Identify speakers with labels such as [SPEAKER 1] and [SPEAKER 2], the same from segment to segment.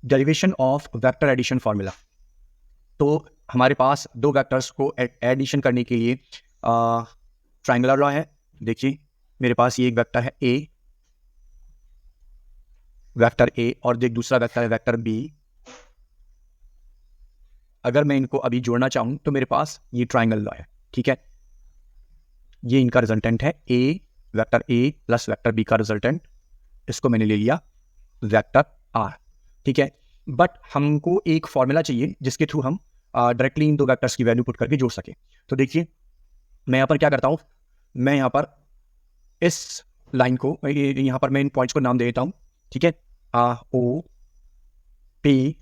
[SPEAKER 1] Derivation of vector addition formula. तो हमारे पास दो वेक्टर्स को एडिशन करने के लिए ट्रायंगुलर लॉ है। देखिए मेरे पास ये एक वेक्टर है ए, वेक्टर ए, और एक दूसरा वेक्टर है वेक्टर बी। अगर मैं इनको अभी जोड़ना चाहूं तो मेरे पास ये ट्रायंगल लॉ है, ठीक है। ये इनका रिजल्टेंट है A, vector A plus vector B का रिजल्टेंट, इसको मैंने ले लिया वेक्टर आर, ठीक है। बट हमको एक फॉर्मूला चाहिए जिसके थ्रू हम डायरेक्टली इन दो वेक्टर्स की वैल्यू पुट करके जोड़ सके। तो देखिए मैं यहाँ पर क्या करता हूँ, मैं यहाँ पर इस लाइन को, यहाँ पर मैं इन पॉइंट्स को नाम दे देता हूँ, ठीक है। ओ पी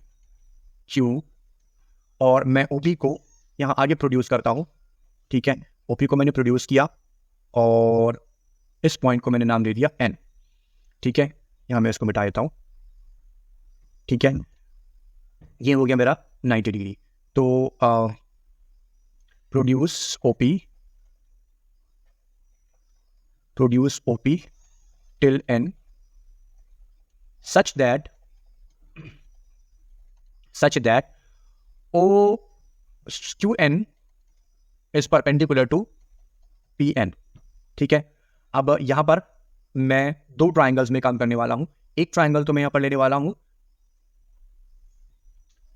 [SPEAKER 1] क्यू, और मैं ओ पी को यहाँ आगे प्रोड्यूस करता हूँ, ठीक है। ओ पी को मैंने प्रोड्यूस किया और इस पॉइंट को मैंने नाम दे दिया एन, ठीक है। यहाँ मैं इसको मिटा देता हूँ, ठीक है। ये हो गया मेरा 90 डिग्री। तो produce OP till N such that O Q N is perpendicular to P N, ठीक है। अब यहां पर मैं दो ट्राइंगल्स में काम करने वाला हूं। एक ट्राइंगल तो मैं यहां पर लेने वाला हूं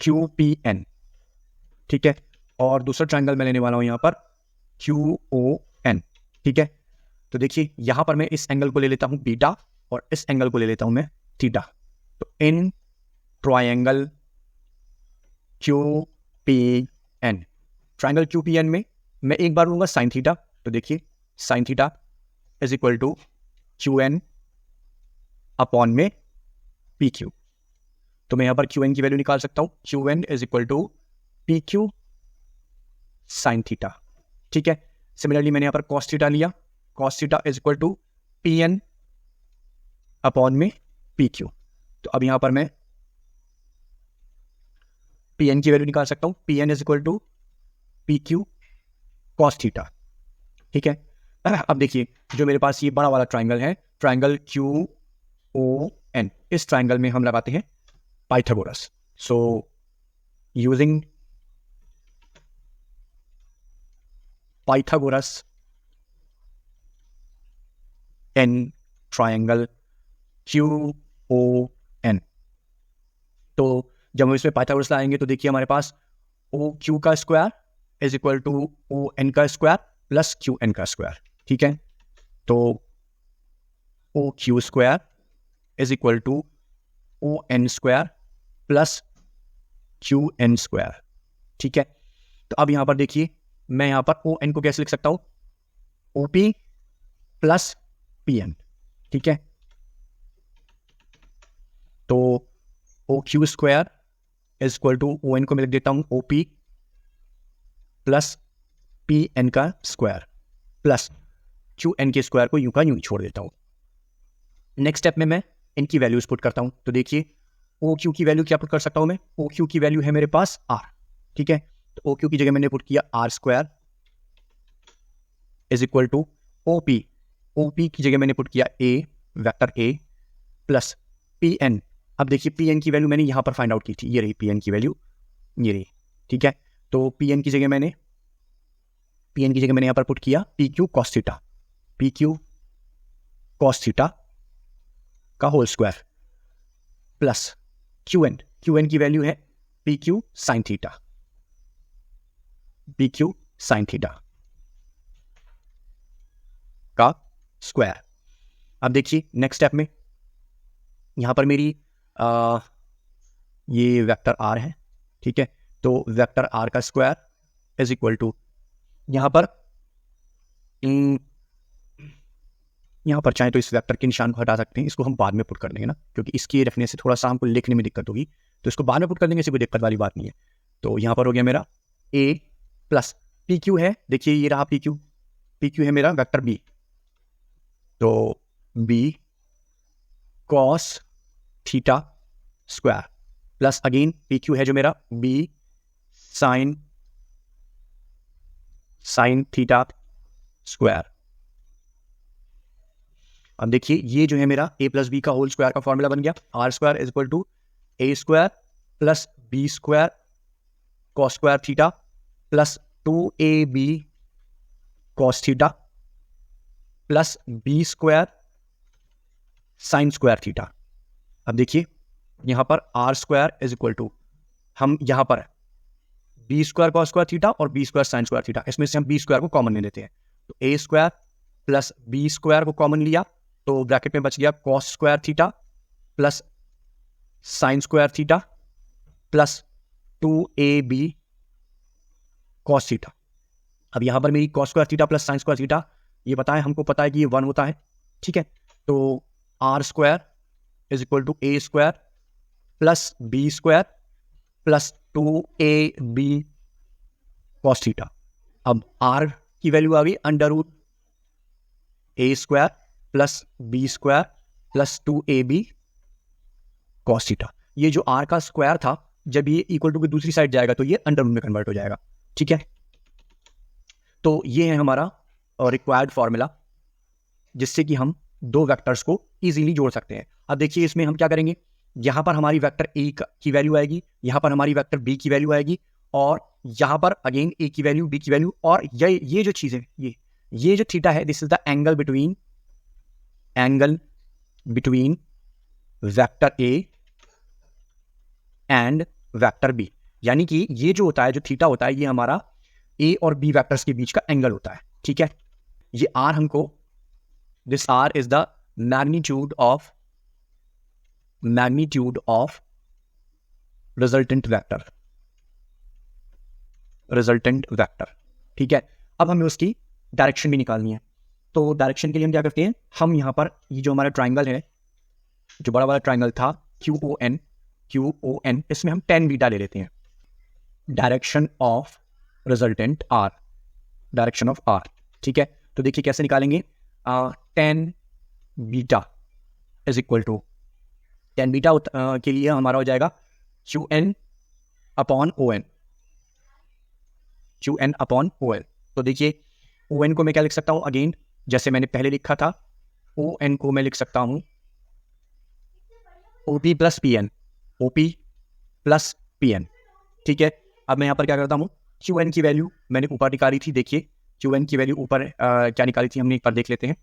[SPEAKER 1] क्यू पी एन, ठीक है, और दूसरा ट्राइंगल मैं लेने वाला हूं यहां पर क्यू ओ एन, ठीक है। तो देखिए यहां पर मैं इस एंगल को ले लेता हूं बीटा और इस एंगल को ले लेता हूं मैं थीटा। तो in triangle Q P N, triangle Q P N में मैं एक बार लूंगा साइन थीटा। तो देखिए sine theta is equal to Q N upon में पी क्यू। तो मैं यहां पर क्यू एन की वैल्यू निकाल सकता हूं, Q N is equal to P Q sine theta, ठीक है। सिमिलरली मैंने यहां पर कॉस थीटा लिया, cos theta is equal to P N upon में पी क्यू। तो अब यहां पर मैं पी एन की वैल्यू निकाल सकता हूं, P N is equal to P Q cos theta, ठीक है। अब देखिए जो मेरे पास ये बड़ा वाला ट्राइंगल है, ट्राइंगल क्यू ओ एन, इस ट्राइंगल में हम लगाते हैं Pythagoras. So using Pythagoras in triangle Q O N, तो जब हम इसमें पाइथागोरस लाएंगे तो देखिए हमारे पास ओ क्यू का square is equal to O N का स्क्वायर प्लस क्यू एन का स्क्वायर, ठीक है। तो O Q square is equal to O N square plus Q N square, ठीक है। तो अब यहां पर देखिए मैं यहां पर ओ एन को कैसे लिख सकता हूं, O P plus P N, ठीक है। तो O Q square is equal to O N को मैं लिख देता हूं O P plus P N का स्क्वायर प्लस क्यू एन के स्क्वायर को यूं का यूं छोड़ देता हूं। नेक्स्ट स्टेप में मैं इनकी वैल्यूज पुट करता हूं। तो देखिए ओ क्यू की वैल्यू क्या पुट कर सकता हूं मैं, ओ क्यू की वैल्यू है मेरे पास आर, ठीक है। तो ओ क्यू की जगह मैंने पुट किया R square is equal to O P की जगह मैंने पुट किया A, vector A plus P N. अब देखिए पी एन की वैल्यू मैंने यहां पर फाइंड आउट की थी, ये रही पी एन की वैल्यू, ये रही, ठीक है। तो पी एन की जगह मैंने यहां पर पुट किया P Q cos theta, P Q cos theta का whole square plus Q N की वैल्यू है P Q sine theta, P Q sine theta का स्क्वायर। अब देखिए नेक्स्ट स्टेप में यहां पर मेरी ये वेक्टर आर है, ठीक है। तो वेक्टर आर का स्क्वायर इज इक्वल टू यहां पर चाहे तो इस वेक्टर के निशान को हटा सकते हैं, इसको हम बाद में पुट कर देंगे ना, क्योंकि इसके रखने से थोड़ा सा हमको लिखने में दिक्कत होगी, तो इसको बाद में पुट कर देंगे, इससे कोई दिक्कत वाली बात नहीं है। तो यहां पर हो गया मेरा ए प्लस पी क्यू है, देखिए ये रहा पी क्यू है मेरा वेक्टर बी, तो B cos theta square plus again P Q है जो मेरा बी साइन थीटा स्क्वायर। अब देखिए ये जो है मेरा ए प्लस बी का होल स्क्वायर का फॉर्मूला बन गया, R square is equal to A square plus B square cos square theta plus 2ab cos theta plus B square sine square theta. अब देखिए यहां पर R square is equal to, हम यहां पर B square cos square theta और B square sine square theta, इसमें से हम बी स्क्वायर को कॉमन ले लेते हैं। तो ए स्क्वायर प्लस बी स्क्वायर को कॉमन लिया तो ब्रैकेट में बच गया cos square theta plus sign square theta plus 2ab cos theta. अब यहां पर मेरी cos square theta plus sign square theta ये पता है, हमको पता है कि ये 1 होता है, ठीक है। तो R square is equal to A square plus B square plus 2ab cos theta. अब आर की वैल्यू आ गई under root A square plus B square plus 2ab cos theta. ये जो आर का स्क्वायर था जब ये इक्वल टू की दूसरी साइड जाएगा तो ये अंडर रूट में कन्वर्ट हो जाएगा, ठीक है। तो ये है हमारा रिक्वायर्ड फॉर्मूला जिससे कि हम दो वेक्टर्स को इजीली जोड़ सकते हैं। अब देखिए इसमें हम क्या करेंगे, यहां पर हमारी वेक्टर ए की वैल्यू आएगी, यहां पर हमारी वेक्टर बी की वैल्यू आएगी और यहां पर अगेन ए की वैल्यू बी की वैल्यू, और ये जो चीज है ये जो थीटा है this is the angle between vector A and vector B. यानी कि ये जो होता है, जो थीटा होता है, ये हमारा ए और बी वेक्टर्स के बीच का एंगल होता है, ठीक है। ये आर हमको, this R is the magnitude of resultant vector, ठीक है। अब हमें उसकी डायरेक्शन भी निकालनी है। तो डायरेक्शन के लिए हम क्या करते हैं, हम यहां पर ये जो हमारा ट्राइंगल है, जो बड़ा वाला ट्राइंगल था QON, इसमें हम tan बीटा ले लेते हैं। डायरेक्शन ऑफ रिजल्टेंट R, ठीक है। तो देखिए कैसे निकालेंगे, tan beta is equal to, tan beta के लिए हमारा हो जाएगा QN अपॉन ON। तो देखिए ON को मैं क्या लिख सकता हूं, अगेन जैसे मैंने पहले लिखा था, ON को मैं लिख सकता हूं OP प्लस PN, ठीक है। अब मैं यहां पर क्या करता हूं, QN की वैल्यू मैंने ऊपर निकाली थी, देखिए QN की वैल्यू ऊपर क्या निकाली थी हमने, एक बार देख लेते हैं।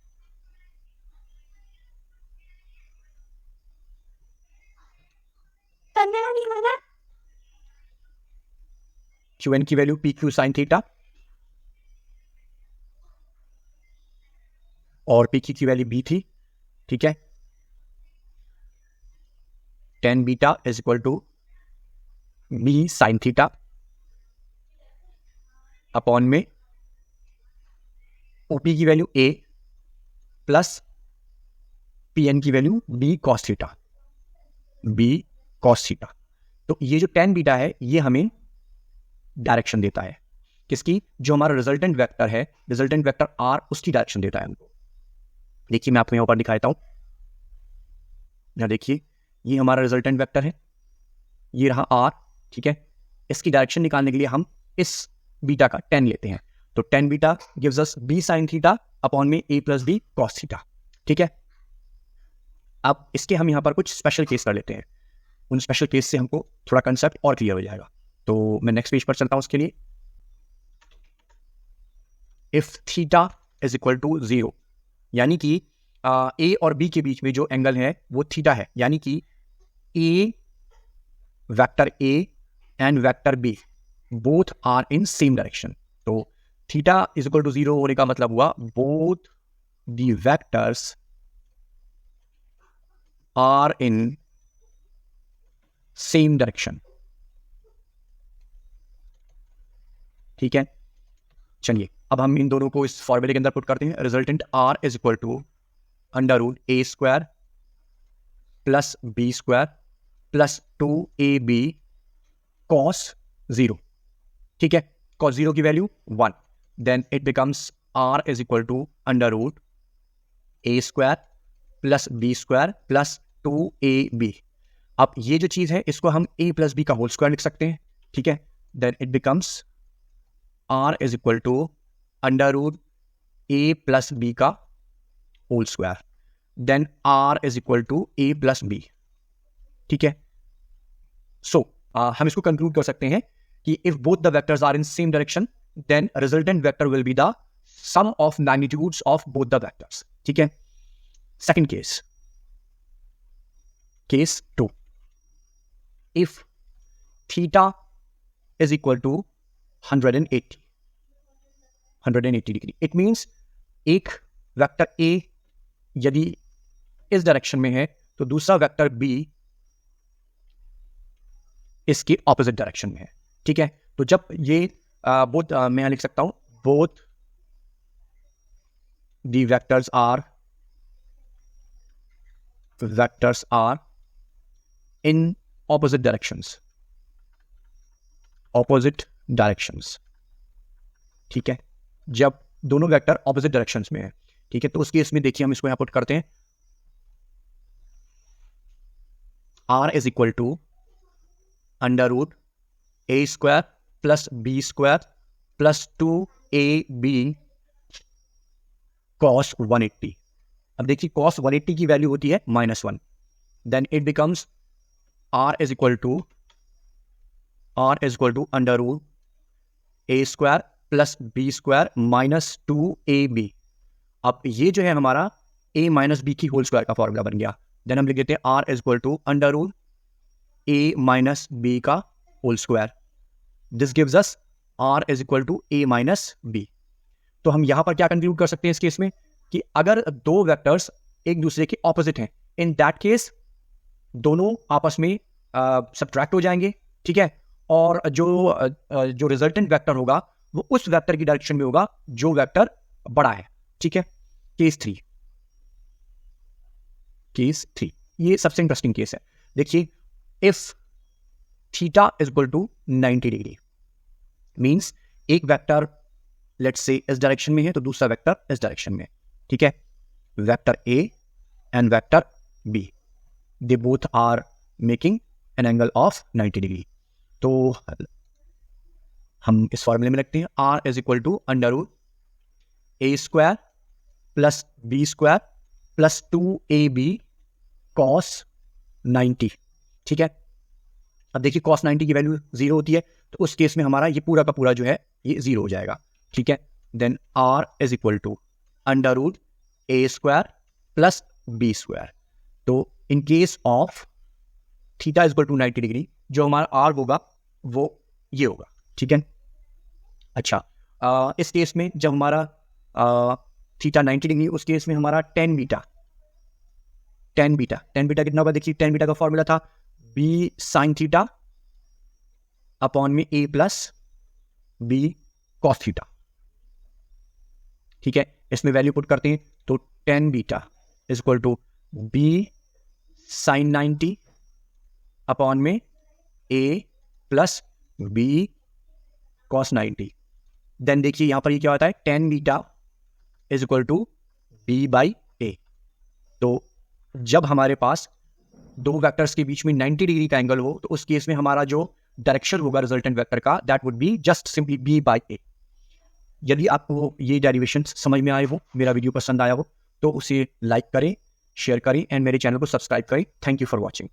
[SPEAKER 1] QN की वैल्यू PQ साइन थीटा और PQ की वैल्यू B थी, ठीक है। tan beta is equal to B sine theta upon में OP की वैल्यू A प्लस PN की वैल्यू B कॉस थीटा। तो ये जो tan बीटा है ये हमें डायरेक्शन देता है, किसकी, जो हमारा रिजल्टेंट वेक्टर है, रिजल्टेंट वेक्टर R, उसकी डायरेक्शन देता है हमको। देखिए मैं आपको यहां पर दिखा देता हूं, यहां देखिए ये हमारा रिजल्टेंट वेक्टर है, ये रहा R, ठीक है। इसकी डायरेक्शन निकालने के लिए हम इस बीटा का tan लेते हैं। तो tan beta gives us B sine theta upon में A plus B cos theta, ठीक है। अब इसके हम यहां पर कुछ स्पेशल केस कर लेते हैं, उन स्पेशल केस से हमको थोड़ा कंसेप्ट और क्लियर हो जाएगा। तो मैं नेक्स्ट पेज पर चलता हूं उसके लिए। If theta is equal to 0, यानी कि ए और बी के बीच में जो एंगल है वो थीटा है, यानी कि vector A and vector B both are in same direction. तो थीटा इज इक्वल टू 0 होने का मतलब हुआ both the vectors are in same direction, ठीक है। चलिए अब हम इन दोनों को इस फॉर्मूले के अंदर पुट करते हैं। Resultant R is equal to under root A square plus B square plus 2AB cos 0, ठीक है। कॉस 0 की वैल्यू 1, then it becomes R is equal to under root A square plus B square plus 2AB। अब ये जो चीज है इसको हम A प्लस B का होल स्क्वायर लिख सकते हैं, ठीक है। Then it becomes R is equal to under root A plus B का whole square, then R is equal to A plus B, ठीक है। सो हम इसको कंक्लूड कर सकते हैं कि if both the vectors are in same direction then resultant vector will be the sum of magnitudes of both the vectors. ठीक है. Second case 2, if theta is equal to 180 degree, it means एक vector A यदि इस डायरेक्शन में है तो दूसरा वेक्टर B इसके ऑपोजिट डायरेक्शन में है. ठीक है. तो जब ये बोथ मैं लिख सकता हूं both the vectors are in opposite directions. ठीक है. जब दोनों वेक्टर ऑपोजिट डायरेक्शंस में है, ठीक है, तो उस केस में देखिए हम इसको यहां पुट करते हैं. R is equal to under root a square plus b square plus 2ab cos 180. अब देखिए cos 180 की वैल्यू होती है -1. Then it becomes R is equal to under root a square plus b square minus 2ab. अब ये जो है हमारा a माइनस b की होल स्क्वायर का फॉर्मूला बन गया. देन हम लिख देते हैं R is equal to under root a minus b का whole square. This gives us R is equal to a minus b. तो हम यहां पर क्या कंक्लूड कर सकते हैं इस केस में कि अगर दो वेक्टर्स एक दूसरे के ऑपोजिट हैं, इन दैट केस दोनों आपस में सब्ट्रैक्ट हो जाएंगे. ठीक है. और जो रिजल्टेंट वेक्टर होगा वो उस वेक्टर की डायरेक्शन में होगा जो वेक्टर बड़ा है. ठीक है. केस 3 ये सबसे इंटरेस्टिंग केस है. देखिए if theta is equal to 90 degree means एक वेक्टर लेट्स से इस डायरेक्शन में है तो दूसरा वेक्टर इस डायरेक्शन में. ठीक है. Vector A and vector B, they both are making an angle of 90 degree. तो हम इस फॉर्मूले में रखते हैं R is equal to under root a square plus b square plus 2ab cos 90. ठीक है. अब देखिए cos 90 की वैल्यू 0 होती है तो उस केस में हमारा ये पूरा का पूरा जो है ये 0 हो जाएगा. ठीक है. Then R is equal to under root a square plus b square. तो in case of theta is equal to 90 degree जो हमारा R होगा वो ये होगा. ठीक है. अच्छा, इस केस में जब हमारा थीटा 90 डिग्री उस केस में हमारा टेन बीटा कितना होगा. देखिए टेन बीटा का फॉर्मूला था b साइन थीटा अपॉन में a plus b cos theta. ठीक है. इसमें वैल्यू पुट करते हैं तो tan beta is equal to b sine 90 upon में a plus b cos 90. Then देखिए यहां पर ये क्या होता है tan beta is equal to b by a. तो जब हमारे पास दो वेक्टर्स के बीच में 90 डिग्री का एंगल हो तो उस केस में हमारा जो डायरेक्शन होगा रिजल्टेंट वेक्टर का that would be just simply b by a. यदि आपको ये डेरिवेशन समझ में आए हो, मेरा वीडियो पसंद आया हो तो उसे लाइक करें, शेयर करें एंड मेरे चैनल को सब्सक्राइब करें. Thank you for watching.